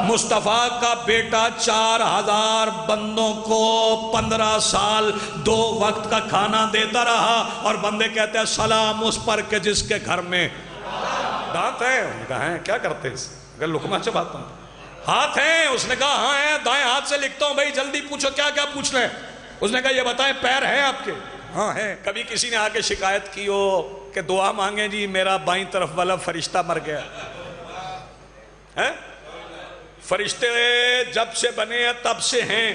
مصطفیٰ کا بیٹا 4000 بندوں کو 15 سال 2 وقت کا کھانا دیتا رہا، اور بندے کہتے ہیں سلام اس پر کہ جس کے گھر میں دانت ہے۔ انہوں نے کہا ہیں کیا کرتے ہیں، اگر لقمہ چباتا ہوں، ہاتھ ہیں؟ اس نے کہا ہاں ہیں، دائیں ہاتھ سے لکھتا ہوں، بھائی جلدی پوچھو کیا کیا پوچھ رہے ہیں۔ اس نے کہا یہ بتائیں پیر ہیں آپ کے؟ ہاں ہیں۔ کبھی کسی نے آ کے شکایت کی ہو کہ دعا مانگیں جی میرا بائیں طرف والا فرشتہ مر گیا ہے؟ فرشتے جب سے بنے ہیں تب سے ہیں،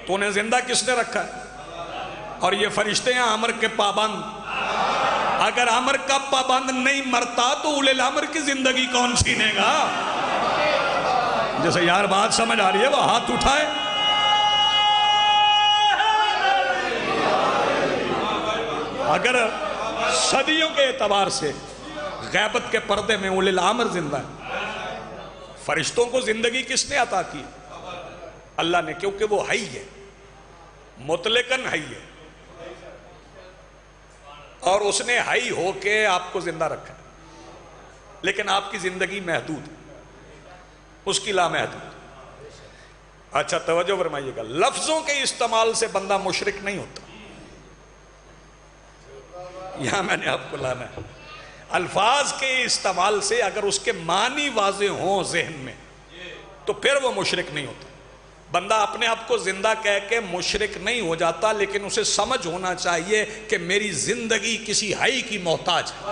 تو انہیں زندہ کس نے رکھا ہے؟ اور یہ فرشتے ہیں امر کے پابند۔ اگر امر کا پابند نہیں مرتا تو اولے الامر کی زندگی کون چھینے گا؟ جیسے یار بات سمجھ آ رہی ہے وہ ہاتھ اٹھائے۔ اگر صدیوں کے اعتبار سے غیبت کے پردے میں اولے الامر زندہ ہے، فرشتوں کو زندگی کس نے عطا کی؟ اللہ نے، کیونکہ وہ حی ہے، مطلقاً حی ہے، اور اس نے حی ہو کے آپ کو زندہ رکھا ہے، لیکن آپ کی زندگی محدود ہے، اس کی لامحدود۔ اچھا توجہ فرمائیے گا، لفظوں کے استعمال سے بندہ مشرک نہیں ہوتا، یہاں میں نے آپ کو لانا ہے۔ الفاظ کے استعمال سے اگر اس کے معنی واضح ہوں ذہن میں تو پھر وہ مشرک نہیں ہوتا۔ بندہ اپنے آپ کو زندہ کہہ کے مشرک نہیں ہو جاتا، لیکن اسے سمجھ ہونا چاہیے کہ میری زندگی کسی حی کی محتاج ہے۔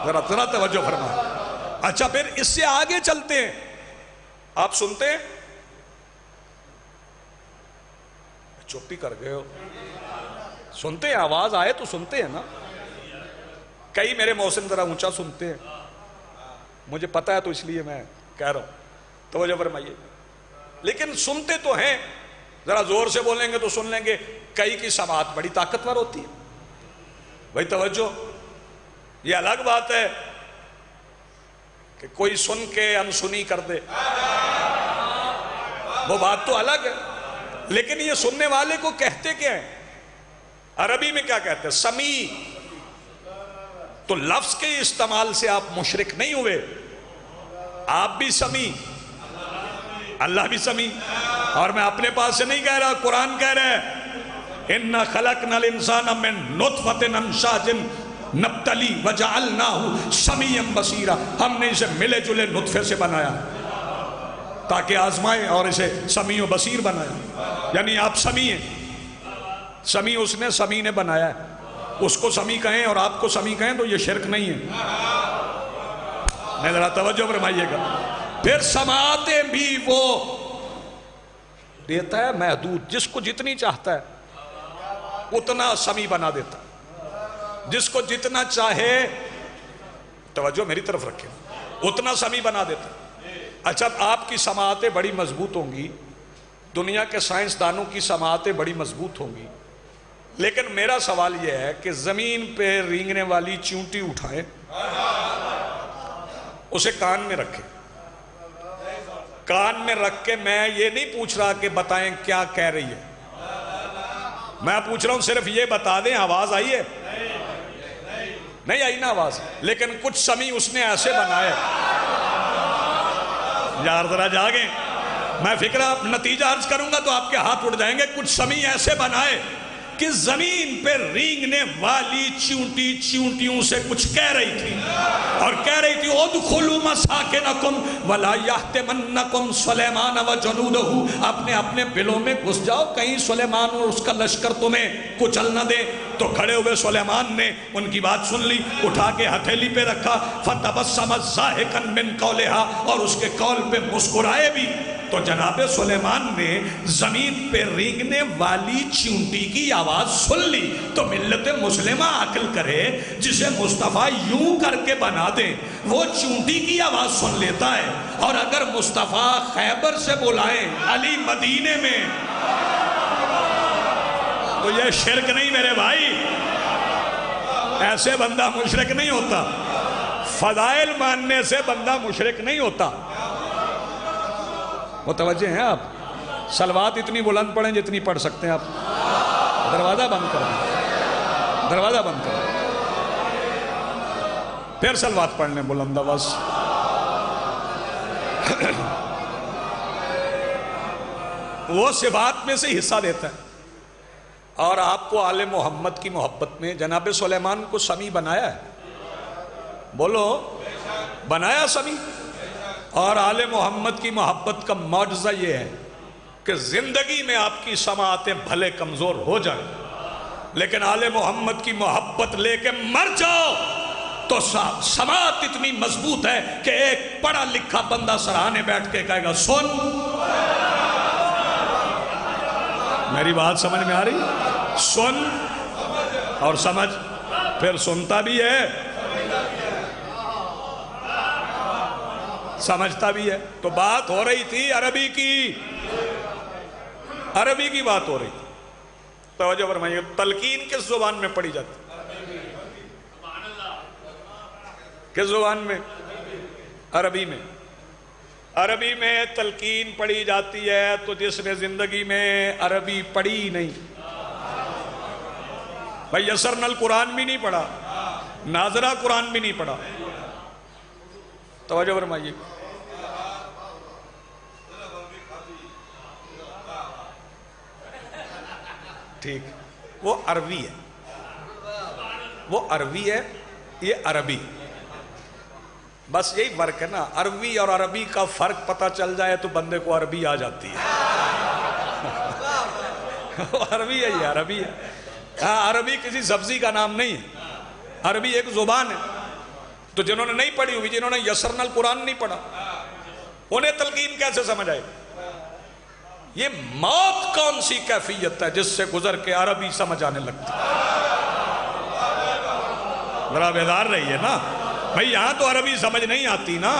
ذرا توجہ فرمائیں۔ اچھا پھر اس سے آگے چلتے ہیں، آپ سنتے ہیں؟ چپی کر گئے ہو، سنتے ہیں؟ آواز آئے تو سنتے ہیں نا؟ کئی میرے محسن ذرا اونچا سنتے ہیں، مجھے پتا ہے تو اس لیے میں کہہ رہا ہوں، توجہ فرمائیے۔ لیکن سنتے تو ہیں، ذرا زور سے بولیں گے تو سن لیں گے۔ کئی کی سماعت بڑی طاقتور ہوتی ہے بھائی، توجہ۔ یہ الگ بات ہے کہ کوئی سن کے انسنی کر دے، وہ بات تو الگ ہے، لیکن یہ سننے والے کو کہتے کیا ہیں؟ عربی میں کیا کہتے ہیں؟ سمیع۔ تو لفظ کے استعمال سے آپ مشرک نہیں ہوئے، آپ بھی سمیع، اللہ بھی سمیع۔ اور میں اپنے پاس سے نہیں کہہ رہا، قرآن کہہ رہا ہے اِنَّا خَلَقْنَا الْإِنسَانَ مِن نُطْفَةٍ أَمْشَاجٍ نَبْتَلِي وَجَعَلْنَاهُ سَمِيًّا بَصِيرًا۔ ہم نے اسے ملے جلے نطفے سے بنایا تاکہ آزمائے، اور اسے سمیع و بصیر بنایا۔ یعنی آپ سمیع ہیں، سمیع اس نے، سمیع نے بنایا ہے۔ اس کو سمیع کہیں اور آپ کو سمیع کہیں تو یہ شرک نہیں ہے۔ میں ذرا توجہ فرمائیے گا۔ پھر سماعتیں بھی وہ دیتا ہے محدود، جس کو جتنی چاہتا ہے اتنا سمیع بنا دیتا ہے، جس کو جتنا چاہے، توجہ میری طرف رکھیں، اتنا سمیع بنا دیتا ہے۔ اچھا آپ کی سماعتیں بڑی مضبوط ہوں گی، دنیا کے سائنسدانوں کی سماعتیں بڑی مضبوط ہوں گی، لیکن میرا سوال یہ ہے کہ زمین پہ رینگنے والی چونٹی اٹھائیں، اسے کان میں رکھیں، کان میں رکھ کے میں یہ نہیں پوچھ رہا کہ بتائیں کیا کہہ رہی ہے، میں پوچھ رہا ہوں صرف یہ بتا دیں آواز آئی ہے؟ نہیں آئی نا آواز، لیکن کچھ سمیع اس نے ایسے بنائے، یار ذرا جاگیں، میں فکرہ نتیجہ عرض کروں گا تو آپ کے ہاتھ اٹھ جائیں گے۔ کچھ سمیع ایسے بنائے کہ زمین پہ رینگنے والی چیونٹیوں سے کچھ کہہ رہی تھی، اور کہہ رہی تھی ادخلوا مساکنکم ولا یحطمنکم سلیمان وجنودہ، اپنے اپنے بلوں میں گھس جاؤ، کہیں سلیمان اور اس کا لشکر تمہیں کچل نہ دے۔ تو کھڑے ہوئے سلیمان نے ان کی بات سن لی، اٹھا کے ہتھیلی پہ رکھا، فتبسم ضاحکا من قولها، اور اس کے قول پہ مسکرائے بھی۔ تو جناب سلیمان نے زمین پہ رینگنے والی چونٹی کی آواز سن لی، تو ملت مسلمہ عقل کرے، جسے مصطفیٰ یوں کر کے بنا دے وہ چونٹی کی آواز سن لیتا ہے، اور اگر مصطفیٰ خیبر سے بلائیں علی مدینے میں تو یہ شرک نہیں میرے بھائی، ایسے بندہ مشرک نہیں ہوتا، فضائل ماننے سے بندہ مشرک نہیں ہوتا۔ متوجہ ہیں آپ؟ صلوات اتنی بلند پڑھیں جتنی پڑھ سکتے ہیں آپ، دروازہ بند کر دیں، دروازہ بند کر دیں، پھر صلوات پڑھ لیں بلند آواز۔ وہ صفات میں سے حصہ دیتا ہے. اور آپ کو آل محمد کی محبت میں جناب سلیمان کو سمیع بنایا ہے. بولو بنایا سمیع. اور آل محمد کی محبت کا معجزہ یہ ہے کہ زندگی میں آپ کی سماعتیں بھلے کمزور ہو جائیں لیکن آل محمد کی محبت لے کے مر جاؤ تو سماعت اتنی مضبوط ہے کہ ایک پڑھا لکھا بندہ سراہانے بیٹھ کے کہے گا سن. میری بات سمجھ میں آ رہی؟ سن اور سمجھ. پھر سنتا بھی ہے سمجھتا بھی ہے. تو بات ہو رہی تھی عربی کی بات ہو رہی تھی. توجہ فرمائیے. تلقین کس زبان میں پڑھی جاتی؟ کس زبان میں؟ عربی میں. عربی میں تلقین پڑھی جاتی ہے تو جس نے زندگی میں عربی پڑھی نہیں، بھائی یسرنا القرآن بھی نہیں پڑھا، ناظرہ قرآن بھی نہیں پڑھا. توجہ فرمائیے. ٹھیک، وہ عربی ہے، وہ عربی ہے، یہ عربی. بس یہی فرق ہے نا. عربی اور عربی کا فرق پتہ چل جائے تو بندے کو عربی آ جاتی ہے. عربی ہے، یہ عربی ہے. ہاں، عربی کسی سبزی کا نام نہیں ہے، عربی ایک زبان ہے. تو جنہوں نے نہیں پڑھی ہوئی، جنہوں نے یسرنا القرآن نہیں پڑھا، انہیں تلقین کیسے سمجھ آئے؟ یہ موت کون سی کیفیت ہے جس سے گزر کے عربی سمجھ آنے لگتی؟ ذرا بیدار رہی ہے نا بھئی. یہاں تو عربی سمجھ نہیں آتی نا،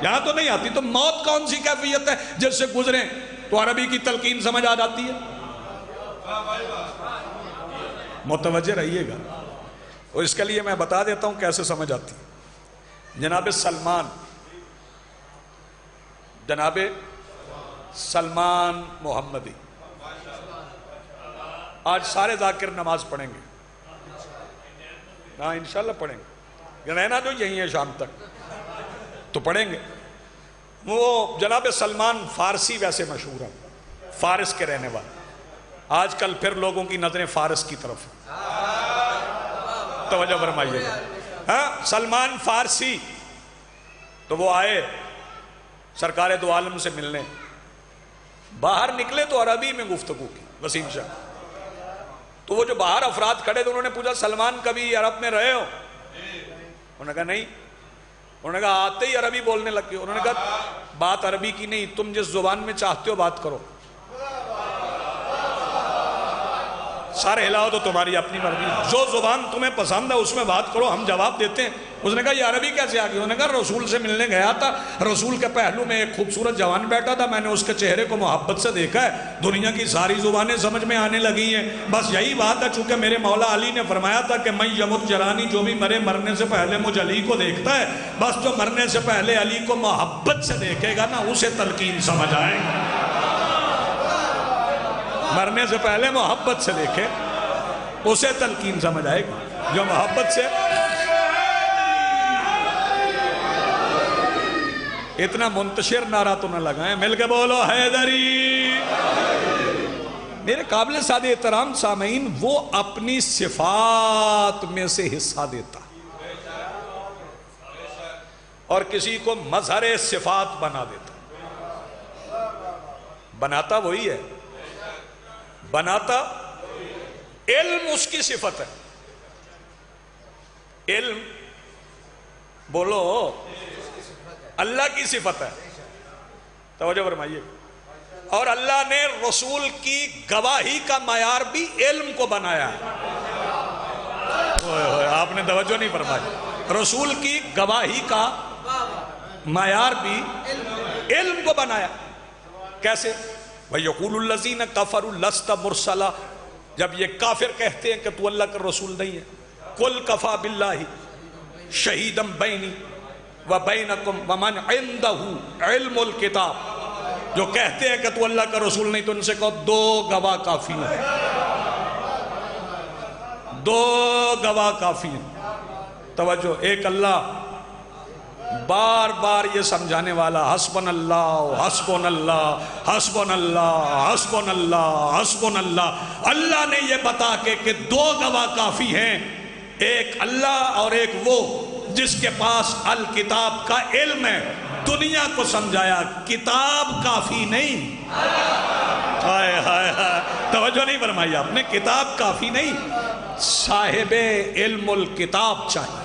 یہاں تو نہیں آتی. تو موت کون سی کیفیت ہے جس سے گزریں تو عربی کی تلقین سمجھ آ جاتی ہے؟ متوجہ رہیے گا. اور اس کے لیے میں بتا دیتا ہوں کیسے سمجھ آتی. جناب سلمان محمدی آج سارے ذاکر نماز پڑھیں گے. ہاں انشاءاللہ پڑھیں گے. رہنا جو یہی ہے شام تک تو پڑھیں گے. وہ جناب سلمان فارسی ویسے مشہور ہیں، فارس کے رہنے والے. آج کل پھر لوگوں کی نظریں فارس کی طرف ہیں. توجہ فرمائیے گا. ہاں، سلمان فارسی. تو وہ آئے سرکار دو عالم سے ملنے. باہر نکلے تو عربی میں گفتگو کی وسیم شاہ. تو وہ جو باہر افراد کھڑے تھے انہوں نے پوچھا سلمان کبھی عرب میں رہے ہو؟ انہوں نے کہا نہیں. انہوں نے کہا آتے ہی عربی بولنے لگ گئے. انہوں نے کہا بات عربی کی نہیں، تم جس زبان میں چاہتے ہو بات کرو. سارے ہلاؤ تو تمہاری اپنی مرضی، جو زبان تمہیں پسند ہے اس میں بات کرو، ہم جواب دیتے ہیں. اس نے کہا یہ عربی کیسے آ گئی؟ انہوں نے کہا رسول سے ملنے گیا تھا، رسول کے پہلو میں ایک خوبصورت جوان بیٹھا تھا، میں نے اس کے چہرے کو محبت سے دیکھا ہے، دنیا کی ساری زبانیں سمجھ میں آنے لگی ہیں. بس یہی بات ہے. چونکہ میرے مولا علی نے فرمایا تھا کہ میں یمت جرانی، جو بھی مرے مرنے سے پہلے مجھ علی کو دیکھتا ہے، بس جو مرنے سے پہلے علی کو محبت سے دیکھے گا نا اسے تلقین سمجھ آئے گا. مرنے سے پہلے محبت سے دیکھے اسے تلقین سمجھ آئے گی. جو محبت سے اتنا منتشر نعرہ تو نہ لگائیں، مل کے بولو حیدری. میرے قابل سادہ احترام سامعین، وہ اپنی صفات میں سے حصہ دیتا اور کسی کو مظہر صفات بنا دیتا. بناتا وہی ہے، بناتا علم اس کی صفت ہے. علم بولو اللہ کی صفت ہے. توجہ فرمائیے. اور اللہ نے رسول کی گواہی کا معیار بھی علم کو بنایا ہے. آپ نے توجہ نہیں فرمائی. رسول کی گواہی کا معیار بھی علم کو بنایا. کیسے؟ وَيَقُولُ الَّذِينَ كَفَرُوا لَسْتَ مُرْسَلًا. جب یہ کافر کہتے ہیں کہ تو اللہ کا رسول نہیں ہے، قُلْ كَفَى بِاللَّهِ شَهِيدًا بَيْنِي وَبَيْنَكُمْ وَمَنْ عِنْدَهُ عِلْمُ الْكِتَابِ. جو کہتے ہیں کہ تو اللہ کا رسول نہیں، تو ان سے کہو دو گواہ کافی ہیں، دو گواہ کافی ہیں. توجہ. ایک اللہ، بار بار یہ سمجھانے والا حسبن اللہ حسبن اللہ حسبن اللہ حسبن اللہ حسبن اللہ. اللہ نے یہ بتا کے کہ دو گواہ کافی ہیں، ایک اللہ اور ایک وہ جس کے پاس الکتاب کا علم ہے. دنیا کو سمجھایا کتاب کافی نہیں. ہائے ہائے ہائے، توجہ نہیں فرمائی آپ نے، کتاب کافی نہیں، صاحب علم الکتاب چاہیے.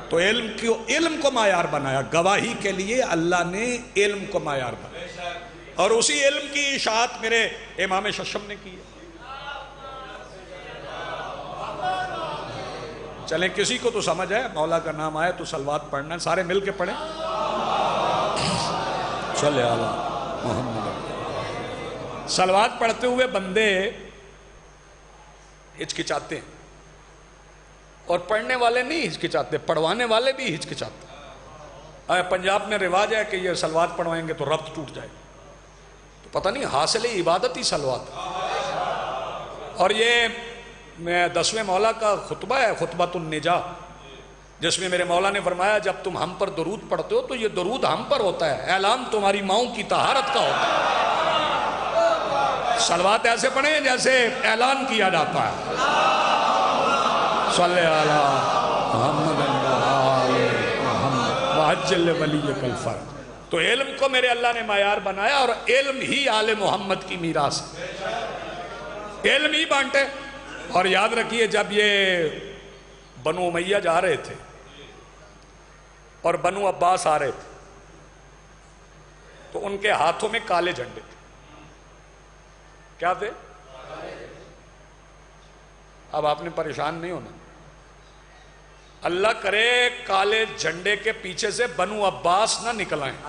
تو علم کو معیار بنایا، گواہی کے لیے اللہ نے علم کو معیار بنایا، اور اسی علم کی اشاعت میرے امام ششم نے کی ہے. چلیں کسی کو تو سمجھ ہے، مولا کا نام آئے تو صلوات پڑھنا ہے، سارے مل کے پڑھیں. صلی اللہ محمد. صلوات پڑھتے ہوئے بندے ہچکچاتے ہیں، اور پڑھنے والے نہیں ہچکچاتے، پڑھوانے والے بھی ہچکچاتے. پنجاب میں رواج ہے کہ یہ صلوات پڑھوائیں گے تو ربط ٹوٹ جائے، تو پتہ نہیں حاصل عبادت ہی صلوات. اور یہ 10ویں مولا کا خطبہ ہے، خطبۃ النجا، جس میں میرے مولا نے فرمایا جب تم ہم پر درود پڑھتے ہو تو یہ درود ہم پر ہوتا ہے، اعلان تمہاری ماؤں کی طہارت کا ہوتا ہے. صلوات ایسے پڑھیں جیسے اعلان کیا جاتا ہے. صلی اللہ محمد محمد وعجل ولیک الفرج. تو علم کو میرے اللہ نے معیار بنایا، اور علم ہی آل محمد کی میراث ہے، علم ہی بانٹے. اور یاد رکھیے جب یہ بنو امیہ جا رہے تھے اور بنو عباس آ رہے تھے تو ان کے ہاتھوں میں کالے جھنڈے تھے. کیا تھے؟ اب آپ نے پریشان نہیں ہونا، اللہ کرے کالے جھنڈے کے پیچھے سے بنو عباس نہ نکل آئیں.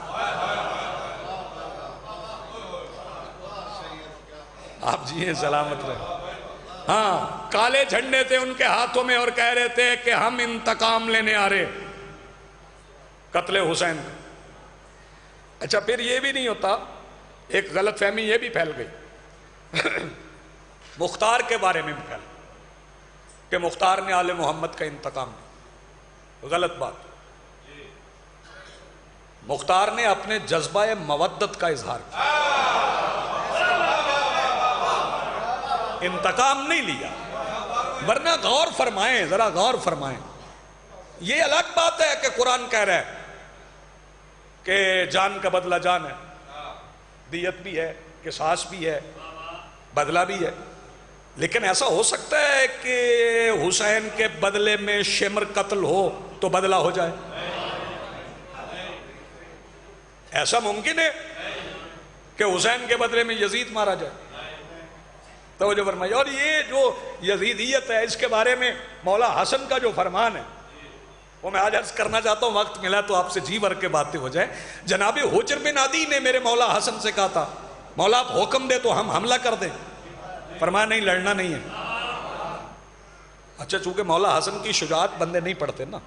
آپ جی ہیں سلامت رہے. ہاں کالے جھنڈے تھے ان کے ہاتھوں میں، اور کہہ رہے تھے کہ ہم انتقام لینے آ رہے قتل حسین. اچھا پھر یہ بھی نہیں ہوتا، ایک غلط فہمی یہ بھی پھیل گئی مختار کے بارے میں بھی پھیل کہ مختار نے آل محمد کا انتقام لیا. غلط بات. مختار نے اپنے جذبہ مودت کا اظہار کیا، انتقام نہیں لیا. ورنہ غور فرمائیں، ذرا غور فرمائیں. یہ الگ بات ہے کہ قرآن کہہ رہا ہے کہ جان کا بدلہ جان ہے، دیت بھی ہے، قصاص بھی ہے، بدلہ بھی ہے. لیکن ایسا ہو سکتا ہے کہ حسین کے بدلے میں شمر قتل ہو تو بدلہ ہو جائے؟ ایسا ممکن ہے کہ حسین کے بدلے میں یزید مارا جائے؟ توجہ فرمائیے. اور یہ جو یزیدیت ہے اس کے بارے میں مولا حسن کا جو فرمان ہے وہ میں آج عرض کرنا چاہتا ہوں، وقت ملا تو آپ سے جی بھر کے باتیں ہو جائیں. جناب حجر بن عدی نے میرے مولا حسن سے کہا تھا مولا آپ حکم دے تو ہم حملہ کر دیں. فرمایا نہیں، لڑنا نہیں ہے. اچھا چونکہ مولا حسن کی شجاعت بندے نہیں پڑھتے نا.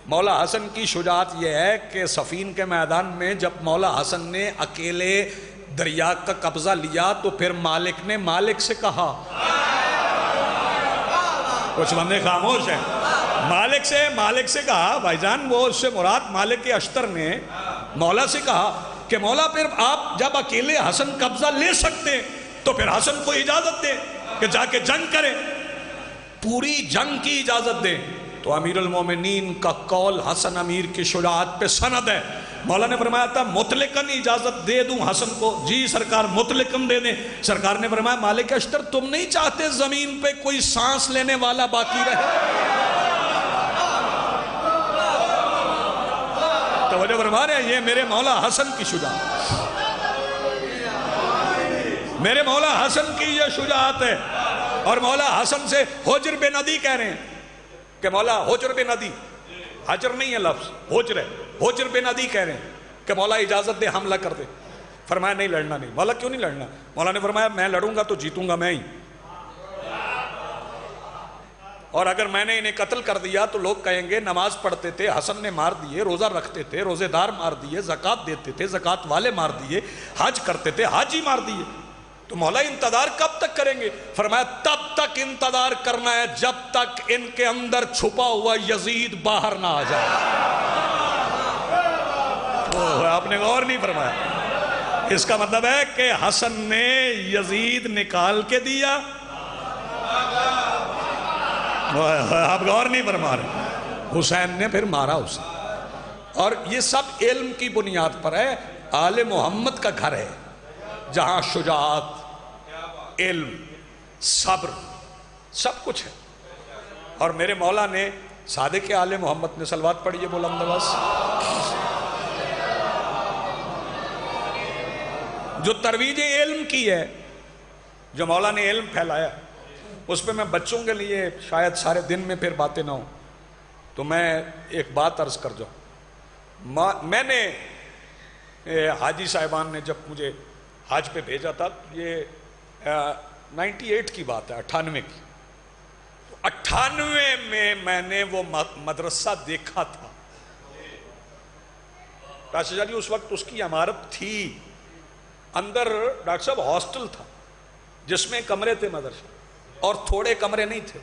مولا حسن کی شجاعت یہ ہے کہ صفین کے میدان میں جب مولا حسن نے اکیلے دریا کا قبضہ لیا تو پھر مالک نے مالک سے کہا، کچھ بندے خاموش ہیں، مالک سے کہا بھائی جان، وہ اس سے مراد مالک اشتر نے مولا سے کہا کہ مولا پھر آپ جب اکیلے حسن قبضہ لے سکتے تو پھر حسن کو اجازت دیں کہ جا کے جنگ کرے، پوری جنگ کی اجازت دیں. تو امیر المومنین کا قول حسن امیر کی شجاعت پہ سند ہے. مولا نے فرمایا تھا مطلقاً اجازت دے دوں حسن کو. جی سرکار مطلقاً دے دیں. سرکار نے فرمایا مالک اشتر تم نہیں چاہتے زمین پہ کوئی سانس لینے والا باقی رہے؟ توجہ فرما رہے ہیں، یہ میرے مولا حسن کی شجاعت، میرے مولا حسن کی یہ شجاعت ہے. اور مولا حسن سے حجر بن عدی کہہ رہے ہیں کہ مولا حجر بن عدی، حجر نہیں ہے لفظ، حجر ہے، حجر بن عدی کہہ رہے ہیں کہ مولا اجازت دے حملہ کر دے. فرمایا نہیں لڑنا نہیں. مولا کیوں نہیں لڑنا؟ مولا نے فرمایا میں لڑوں گا تو جیتوں گا میں ہی، اور اگر میں نے انہیں قتل کر دیا تو لوگ کہیں گے نماز پڑھتے تھے حسن نے مار دیے، روزہ رکھتے تھے روزے دار مار دیے، زکوٰۃ دیتے تھے زکوٰۃ والے مار دیے، حج کرتے تھے حاجی مار دیے. تو مولا انتظار کب تک کریں گے؟ فرمایا تب تک انتظار کرنا ہے جب تک ان کے اندر چھپا ہوا یزید باہر نہ آ جائے. آپ نے غور نہیں فرمایا. اس کا مطلب ہے کہ حسن نے یزید نکال کے دیا. آپ غور نہیں فرما رہے. حسین نے پھر مارا اسے. اور یہ سب علم کی بنیاد پر ہے. آل محمد کا گھر ہے جہاں شجاعت، علم، صبر سب کچھ ہے. اور میرے مولا نے صادق آل محمد نے صلوات پڑھی ہے بلند آواز. جو ترویج علم کی ہے، جو مولا نے علم پھیلایا، اس پہ میں بچوں کے لیے شاید سارے دن میں پھر باتیں نہ ہوں، تو میں ایک بات عرض کر جاؤں. میں نے حاجی صاحبان نے جب مجھے حج پہ بھیجا تھا، یہ 98 کی بات ہے، 98 کی. 98 میں نے وہ مدرسہ دیکھا تھا. راشد شاہ جی اس وقت اس کی عمارت تھی، اندر ڈاکٹر صاحب ہاسٹل تھا جس میں کمرے تھے مدرسے، اور تھوڑے کمرے نہیں تھے،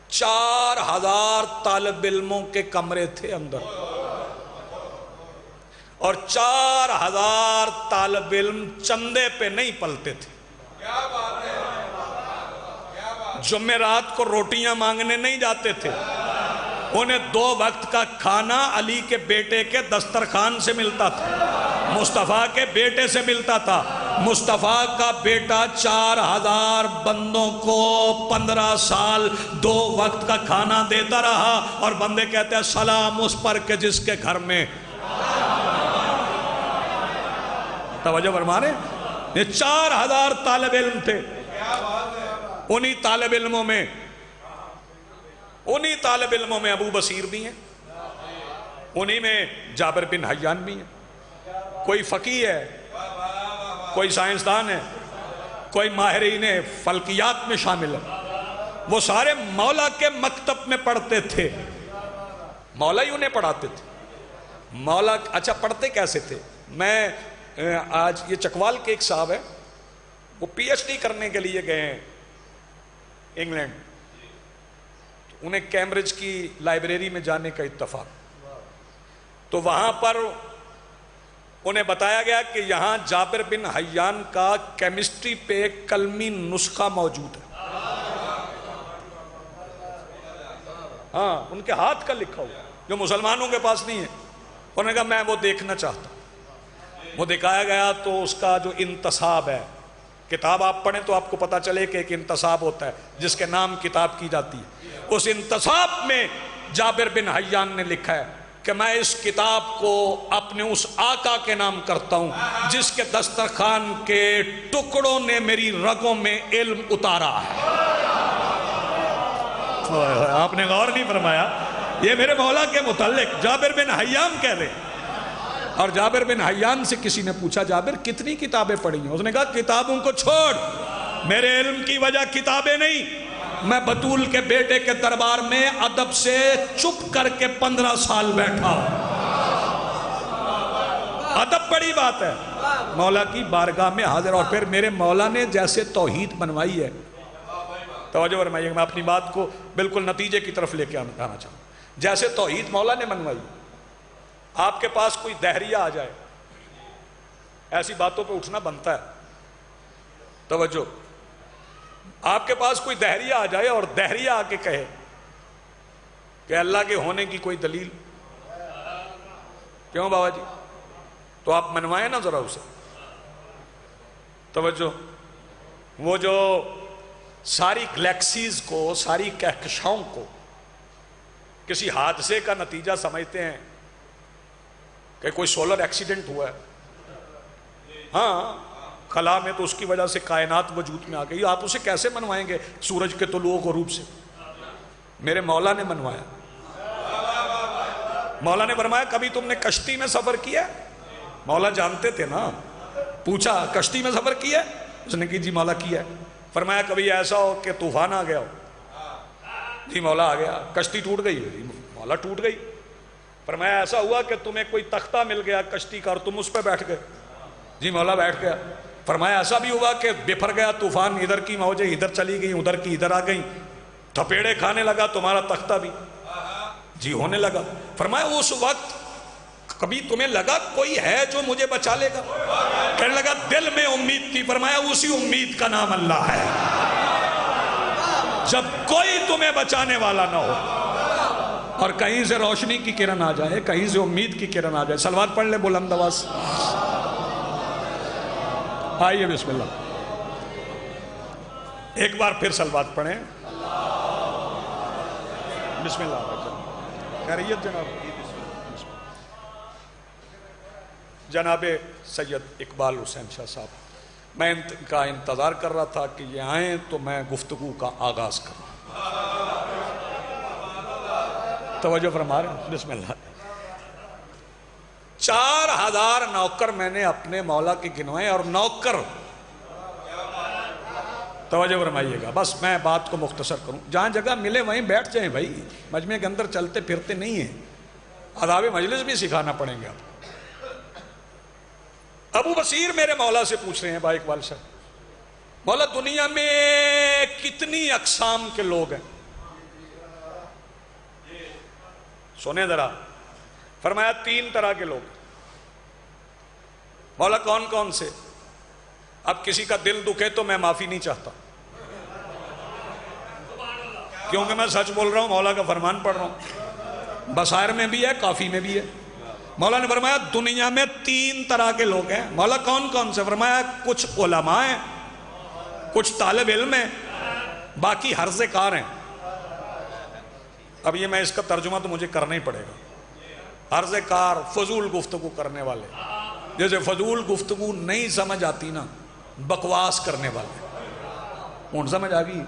4000 طالب علموں کے کمرے تھے اندر، اور 4000 طالب علم چندے پہ نہیں پلتے تھے. جمعرات کو روٹیاں مانگنے نہیں جاتے تھے، انہیں 2 وقت کا کھانا علی کے بیٹے کے دسترخوان سے ملتا تھا، مصطفیٰ کے بیٹے سے ملتا تھا. مصطفیٰ کا بیٹا 4000 بندوں کو 15 سال 2 وقت کا کھانا دیتا رہا، اور بندے کہتے ہیں سلام اس پر کہ جس کے گھر میں. توجہ فرما رہے ہیں؟ یہ 4000 طالب علم تھے. انہی طالب علموں میں ابو بصیر بھی ہیں، انہی میں جابر بن حیان بھی ہیں. کوئی فقیہ ہے، کوئی سائنسدان ہے، کوئی ماہرین فلکیات میں شامل ہے. وہ سارے مولا کے مکتب میں پڑھتے تھے، مولا ہی انہیں پڑھاتے تھے. مولا اچھا پڑھتے کیسے تھے؟ میں آج یہ چکوال کے ایک صاحب ہے، وہ پی ایچ ڈی کرنے کے لیے گئے ہیں انگلینڈ. انہیں کیمبرج کی لائبریری میں جانے کا اتفاق، تو وہاں پر انہیں بتایا گیا کہ یہاں جابر بن حیان کا کیمسٹری پہ کلمی نسخہ موجود ہے. ہاں ان کے ہاتھ کا لکھا ہوا جو مسلمانوں کے پاس نہیں ہے. انہوں نے کہا میں وہ دیکھنا چاہتا ہوں. وہ دکھایا گیا تو اس کا جو انتصاب ہے، کتاب آپ پڑھیں تو آپ کو پتا چلے کہ ایک انتصاب ہوتا ہے جس کے نام کتاب کی جاتی ہے. اس انتصاب میں جابر بن حیان نے لکھا ہے کہ میں اس کتاب کو اپنے اس آقا کے نام کرتا ہوں جس کے دسترخوان کے ٹکڑوں نے میری رگوں میں علم اتارا ہے. آپ نے غور نہیں فرمایا؟ یہ میرے مولا کے متعلق جابر بن حیان کہہ رہے. اور جابر بن حیان سے کسی نے پوچھا جابر کتنی کتابیں پڑھی ہیں؟ اس نے کہا کتابوں کو چھوڑ، میرے علم کی وجہ کتابیں نہیں، میں بطول کے بیٹے کے دربار میں ادب سے چپ کر کے 15 سال بیٹھا. ادب بڑی بات ہے، مولا کی بارگاہ میں حاضر. اور پھر میرے مولا نے جیسے توحید بنوائی ہے، توجہ فرمائیے، میں اپنی بات کو بالکل نتیجے کی طرف لے کے آنا چاہتا ہوں. جیسے توحید مولا نے بنوائی، آپ کے پاس کوئی دہریہ آ جائے، ایسی باتوں پہ اٹھنا بنتا ہے. توجہ، آپ کے پاس کوئی دہریہ آ جائے اور دہریہ آ کے کہے کہ اللہ کے ہونے کی کوئی دلیل، کیوں بابا جی؟ تو آپ منوائیں نا ذرا اسے. توجہ، وہ جو ساری گلیکسیز کو، ساری کہکشاؤں کو کسی حادثے کا نتیجہ سمجھتے ہیں کہ کوئی سولر ایکسیڈنٹ ہوا ہے، ہاں خلا میں تو اس کی وجہ سے کائنات وجود میں آ گئی، آپ اسے کیسے منوائیں گے سورج کے طلوع و غروب سے؟ میرے مولا نے منوایا. مولا نے فرمایا کبھی تم نے کشتی میں سفر کیا؟ مولا جانتے تھے نا. پوچھا کشتی میں سفر کیا؟ اس نے کہا جی مولا کیا ہے. فرمایا کبھی ایسا ہو کہ طوفان آ گیا ہو؟ جی مولا آ گیا. کشتی ٹوٹ گئی؟ مولا ٹوٹ گئی. فرمایا ایسا ہوا کہ تمہیں کوئی تختہ مل گیا کشتی کا اور تم اس پہ بیٹھ گئے؟ جی مولا بیٹھ گیا. فرمایا ایسا بھی ہوا کہ بفر گیا طوفان، ادھر کی موجیں ادھر چلی گئیں، ادھر کی ادھر آ گئیں، تھپیڑے کھانے لگا تمہارا تختہ بھی؟ جی ہونے لگا. فرمایا اس وقت کبھی تمہیں لگا کوئی ہے جو مجھے بچا لے گا؟ کہنے لگا دل میں امید تھی، فرمایا اسی امید کا نام اللہ ہے۔ جب کوئی تمہیں بچانے والا نہ ہو اور کہیں سے روشنی کی کرن آ جائے، کہیں سے امید کی کرن آ جائے، صلوات پڑھ لیں بلند آواز۔ آئیے بسم اللہ، ایک بار پھر صلوات پڑھیں۔ بسم اللہ۔ خیریت جناب؟ جناب سید اقبال حسین شاہ صاحب، میں ان کا انتظار کر رہا تھا کہ یہ آئیں تو میں گفتگو کا آغاز کروں۔ توجہ فرما رہے ہیں؟ بسم اللہ۔ 4000 نوکر میں نے اپنے مولا کے گنوائے، اور نوکر، توجہ فرمائیے گا، بس میں بات کو مختصر کروں، جہاں جگہ ملے وہیں بیٹھ جائیں بھائی، مجمع کے اندر چلتے پھرتے نہیں ہیں، آداب مجلس بھی سکھانا پڑیں گے آپ۔ ابو بصیر میرے مولا سے پوچھ رہے ہیں، بھائی اقبال صاحب، مولا دنیا میں کتنی اقسام کے لوگ ہیں؟ سنیں ذرا۔ فرمایا 3 طرح کے لوگ۔ مولا کون کون سے؟ اب کسی کا دل دکھے تو میں معافی نہیں چاہتا، کیونکہ میں سچ بول رہا ہوں، مولا کا فرمان پڑھ رہا ہوں، بصائر میں بھی ہے، کافی میں بھی ہے۔ مولا نے فرمایا دنیا میں 3 طرح کے لوگ ہیں۔ مولا کون کون سے؟ فرمایا کچھ علماء ہیں، کچھ طالب علم ہیں، باقی حرزے کار ہیں۔ اب یہ میں اس کا ترجمہ تو مجھے کرنا ہی پڑے گا۔ حرزے کار، فضول گفتگو کرنے والے، جیسے فضول گفتگو نہیں سمجھ آتی نا، بکواس کرنے والے، ان سمجھ آ گئی؟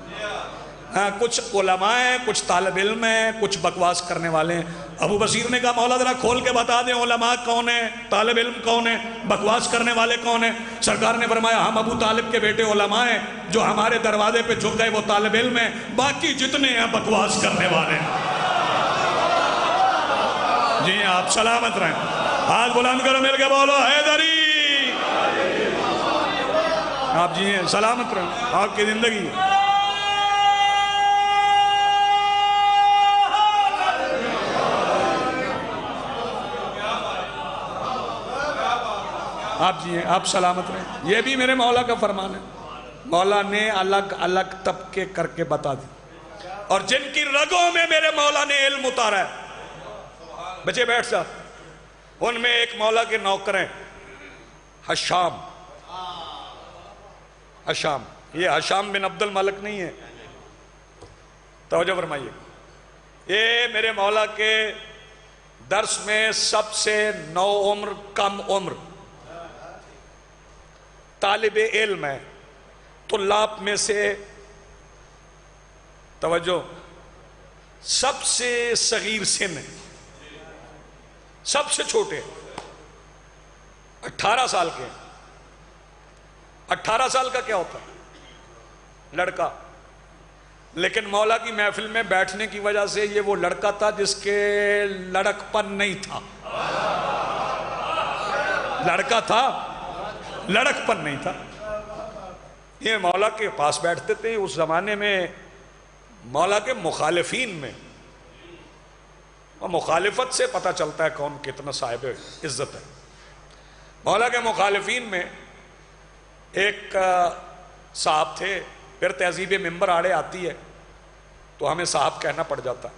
کچھ علماء ہیں، کچھ طالب علم ہیں، کچھ بکواس کرنے والے ہیں۔ ابو بصیر نے کہا مولا ذرا کھول کے بتا دیں، علماء کون ہیں، طالب علم کون ہیں، بکواس کرنے والے کون ہیں؟ سرکار نے فرمایا ہم ابو طالب کے بیٹے علماء ہیں، جو ہمارے دروازے پہ جھک گئے وہ طالب علم ہیں، باقی جتنے ہیں بکواس کرنے والے ہیں۔ جی آپ سلامت رہیں، ہاتھ بلند کرو، مل کے بولو حیدری۔ آپ جی ہیں سلامت رہیں، آپ کی زندگی۔ آپ جی ہیں، آپ سلامت رہیں۔ یہ بھی میرے مولا کا فرمان ہے، مولا نے الگ الگ طبقے کر کے بتا دی، اور جن کی رگوں میں میرے مولا نے علم اتارا ہے، بچے بیٹھ جا، ان میں ایک مولا کے نوکر ہیں حشام۔ حشام، یہ حشام بن عبد الملک نہیں ہے، توجہ فرمائیے، یہ میرے مولا کے درس میں سب سے نو عمر کم عمر طالب علم ہے، طلاب میں سے، توجہ، سب سے صغیر سن ہے، سب سے چھوٹے، 18 سال کے۔ 18 سال کا کیا ہوتا ہے؟ لڑکا۔ لیکن مولا کی محفل میں بیٹھنے کی وجہ سے یہ وہ لڑکا تھا جس کے لڑک پن نہیں تھا، لڑکا تھا، لڑک پن نہیں تھا۔ یہ مولا کے پاس بیٹھتے تھے۔ اس زمانے میں مولا کے مخالفین میں، اور مخالفت سے پتہ چلتا ہے کون کتنا صاحب عزت ہے، مولا کے مخالفین میں ایک صاحب تھے، پھر تہذیب منبر آڑے آتی ہے تو ہمیں صاحب کہنا پڑ جاتا ہے۔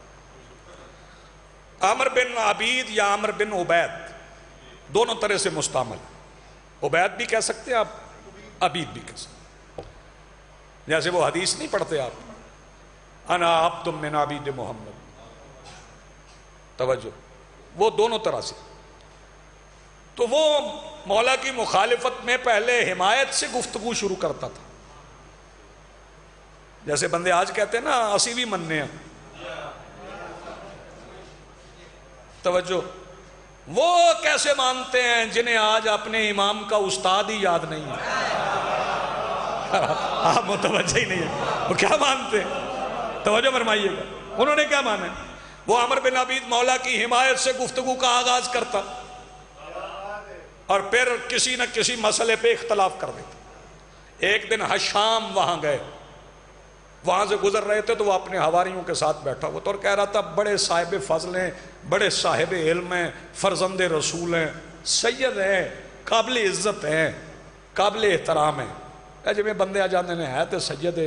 عامر بن عبید یا عامر بن عبید دونوں طرح سے مستعمل، عبید بھی کہہ سکتے ہیں آپ، عبید بھی کہہ سکتے ہیں، جیسے وہ حدیث نہیں پڑھتے آپ، انا عبد من عبید محمد، توجہ، وہ دونوں طرح سے۔ تو وہ مولا کی مخالفت میں پہلے حمایت سے گفتگو شروع کرتا تھا، جیسے بندے آج کہتے ہیں نا اسی بھی مننے ہیں، توجہ، وہ کیسے مانتے ہیں جنہیں آج اپنے امام کا استاد ہی یاد نہیں ہے؟ آپ متوجہ ہی نہیں ہے، وہ کیا مانتے ہیں؟ توجہ فرمائیے گا، انہوں نے کیا مانا؟ وہ عامر بن عبید مولا کی حمایت سے گفتگو کا آغاز کرتا اور پھر کسی نہ کسی مسئلے پہ اختلاف کر دیتا۔ ایک دن حشام وہاں گئے، وہاں سے گزر رہے تھے تو وہ اپنے حواریوں کے ساتھ بیٹھا ہوا تھا اور کہہ رہا تھا بڑے صاحب فضل ہیں، بڑے صاحب علم ہیں، فرزند رسول ہیں، سید ہیں، قابل عزت ہیں، قابل احترام ہیں۔ جب بندے آ جاندے نے ہے تے سید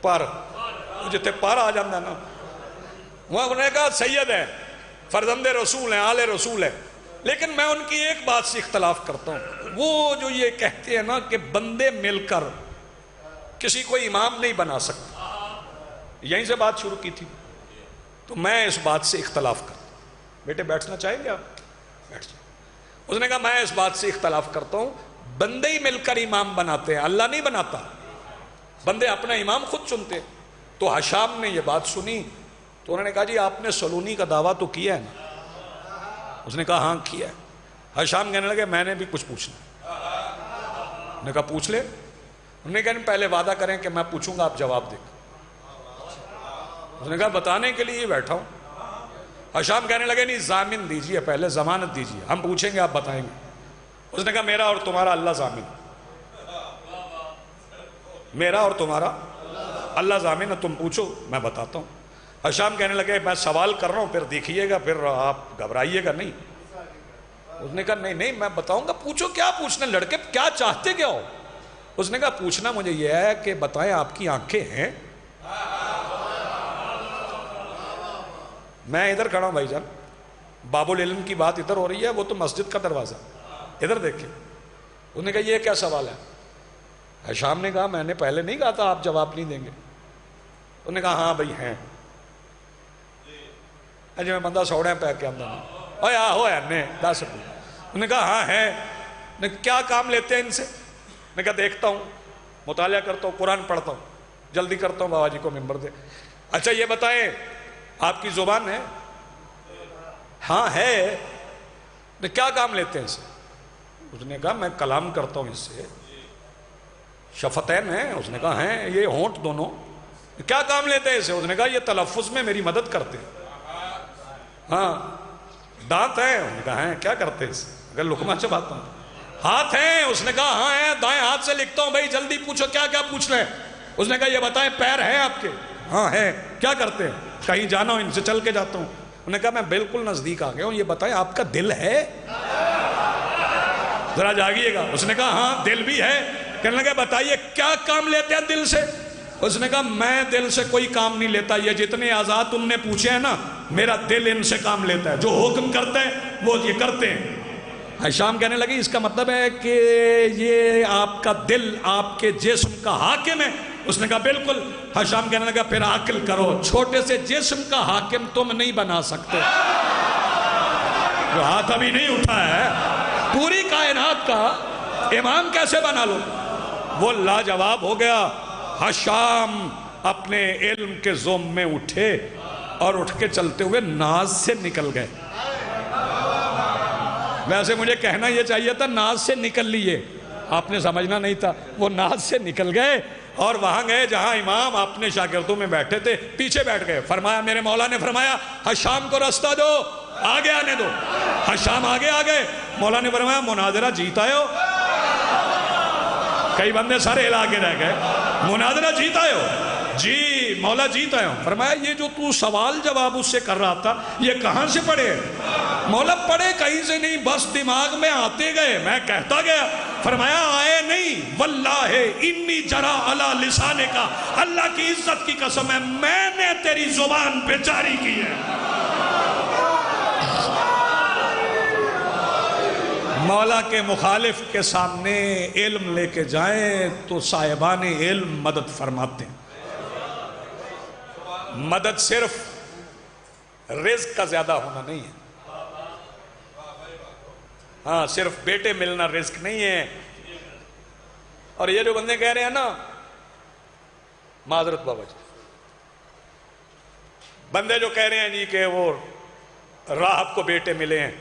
پر جتے پر آ جاندے نا، وہاں انہوں نے کہا سید ہے، فرزند رسول ہیں، آل رسول ہیں، لیکن میں ان کی ایک بات سے اختلاف کرتا ہوں، وہ جو یہ کہتے ہیں نا کہ بندے مل کر کسی کو امام نہیں بنا سکتے، یہیں سے بات شروع کی تھی، تو میں اس بات سے اختلاف کرتا ہوں۔ بیٹے بیٹھنا چاہیں گے آپ؟ بیٹھ جائیں۔ اس نے کہا میں اس بات سے اختلاف کرتا ہوں، بندے ہی مل کر امام بناتے ہیں، اللہ نہیں بناتا، بندے اپنا امام خود چنتے۔ تو حشام نے یہ بات سنی تو انہوں نے کہا جی آپ نے سلونی کا دعویٰ تو کیا ہے نا؟ اس نے کہا ہاں کیا ہے۔ حشام کہنے لگے میں نے بھی کچھ پوچھنا ہے۔ انہوں نے کہا پوچھ لے۔ انہوں نے کہا پہلے وعدہ کریں کہ میں پوچھوں گا آپ جواب دیں۔ اس نے کہا بتانے کے لیے بیٹھا ہوں۔ حشام کہنے لگے نہیں ضامن دیجئے، پہلے ضمانت دیجئے، ہم پوچھیں گے آپ بتائیں گے۔ اس نے کہا میرا اور تمہارا اللہ ضامن، میرا اور تمہارا اللہ ضامن ہے، تم پوچھو میں بتاتا ہوں۔ حشام کہنے لگے میں سوال کر رہا ہوں پھر دیکھیے گا، پھر آپ گھبرائیے گا نہیں۔ اس نے کہا نہیں میں بتاؤں گا، پوچھو کیا پوچھنا، لڑکے کیا چاہتے کیا ہو؟ اس نے کہا پوچھنا مجھے یہ ہے کہ بتائیں آپ کی آنکھیں ہیں؟ میں ادھر کھڑا ہوں بھائی جان، باب العلم کی بات ادھر ہو رہی ہے، وہ تو مسجد کا دروازہ، ادھر دیکھیں۔ اس نے کہا یہ کیا سوال ہے؟ حشام نے کہا میں نے پہلے نہیں کہا تھا آپ جواب نہیں دیں گے؟ اس نے کہا ہاں بھائی ہیں۔ جی میں بندہ سوڑے پہ کے اندر اوے آہو ہے نے 10 روپے۔ انہوں نے کہا ہاں ہے۔ کیا کام لیتے ہیں ان سے؟ میں کہا دیکھتا ہوں، مطالعہ کرتا ہوں، قرآن پڑھتا ہوں، جلدی کرتا ہوں بابا جی کو ممبر دے۔ اچھا یہ بتائیں آپ کی زبان ہے؟ ہاں ہے۔ کیا کام لیتے ہیں اس سے؟ اس نے کہا میں کلام کرتا ہوں اس سے۔ شفتین ہیں؟ اس نے کہا ہیں، یہ ہونٹ دونوں۔ کیا کام لیتے ہیں اس سے؟ اس نے کہا یہ تلفظ میں میری مدد کرتے ہیں۔ ہاں دانت ہیں؟ اس نے کہا ہیں۔ کیا کرتے ہیں اس سے؟ اگر لقمہ چباتا ہوں۔ ہاتھ ہیں؟ اس نے کہا ہاں ہیں، دائیں ہاتھ سے لکھتا ہوں، بھائی جلدی پوچھو کیا کیا پوچھنا ہے؟ اس نے کہا یہ بتائیں پیر ہیں آپ کے؟ ہاں ہے۔ کیا کرتے ہیں؟ کہیں جانا ہو ان سے چل کے جاتا ہوں۔ انہوں نے کہا میں بالکل نزدیک آ گیا ہوں، یہ بتائیں آپ کا دل ہے؟ ذرا جاگیے گا۔ اس نے کہا ہاں دل بھی ہے۔ کہنے لگے بتائیے کیا کام لیتے ہیں دل سے؟ اس نے کہا میں دل سے کوئی کام نہیں لیتا، یہ جتنے اعضاء تم نے پوچھے ہیں نا میرا دل ان سے کام لیتا ہے، جو حکم کرتا ہے وہ یہ کرتے ہیں۔ حشام کہنے لگے اس کا مطلب ہے کہ یہ آپ کا دل آپ کے جسم کا حاکم ہے؟ اس نے کہا بالکل۔ حشام کہنے لگا پھر عقل کرو، چھوٹے سے جسم کا حاکم تم نہیں بنا سکتے۔ جو ہاتھ ابھی نہیں اٹھا ہے پوری کائنات کا امام کیسے بنا لو؟ وہ لاجواب ہو گیا۔ حشام اپنے علم کے زوم میں اٹھے اور اٹھ کے چلتے ہوئے ناز سے نکل گئے۔ ویسے مجھے کہنا یہ چاہیے تھا ناز سے نکل لیے، آپ نے سمجھنا نہیں تھا، وہ ناز سے نکل گئے اور وہاں گئے جہاں امام اپنے شاگردوں میں بیٹھے تھے، پیچھے بیٹھ گئے۔ فرمایا میرے مولا نے فرمایا حشام کو رستہ دو، آگے آنے دو۔ حشام آگے آ گئے۔ مولا نے فرمایا مناظرہ جیتا ہو؟ کئی بندے سارے ہلا کے رہ گئے۔ مناظرہ جیتا ہو؟ جی مولا جیتا ہوں۔ فرمایا یہ جو تو سوال جواب اس سے کر رہا تھا یہ کہاں سے پڑھے؟ مولا پڑھے کہیں سے نہیں، بس دماغ میں آتے گئے، میں کہتا گیا۔ فرمایا آئے نہیں، واللہ انی جرا علی لسانے کا، اللہ کی عزت کی قسم ہے میں نے تیری زبان پہ جاری کی ہے۔ مولا کے مخالف کے سامنے علم لے کے جائیں تو صاحبان علم مدد فرماتے ہیں۔ مدد صرف رزق کا زیادہ ہونا نہیں ہے، ہاں صرف بیٹے ملنا رزق نہیں ہے۔ اور یہ جو بندے کہہ رہے ہیں نا، معذرت بابا جی، بندے جو کہہ رہے ہیں جی کہ وہ راہب کو بیٹے ملے ہیں،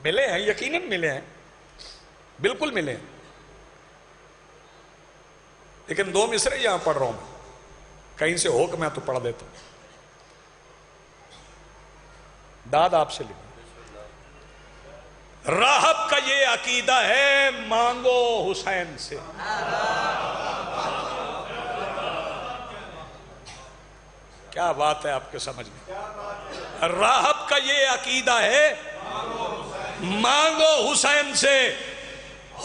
ملے ہیں، یقیناً ملے ہیں، بالکل ملے ہیں، لیکن 2 مصرے یہاں پڑھ رہا ہوں، کہیں سے حکم ہے تو پڑھ دیتا ہوں، داد آپ سے لکھ۔ راہب کا یہ عقیدہ ہے مانگو حسین سے، کیا بات ہے آپ کے سمجھ میں؟ راہب کا یہ عقیدہ ہے، مانگو حسین سے،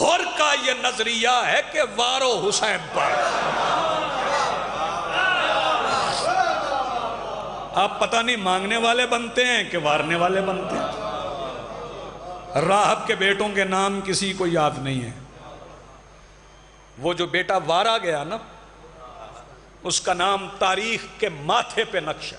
حر کا یہ نظریہ ہے کہ وارو حسین پر۔ آپ پتہ نہیں مانگنے والے بنتے ہیں کہ وارنے والے بنتے ہیں۔ راہب کے بیٹوں کے نام کسی کو یاد نہیں ہے۔ وہ جو بیٹا وارا گیا نا، اس کا نام تاریخ کے ماتھے پہ نقش ہے۔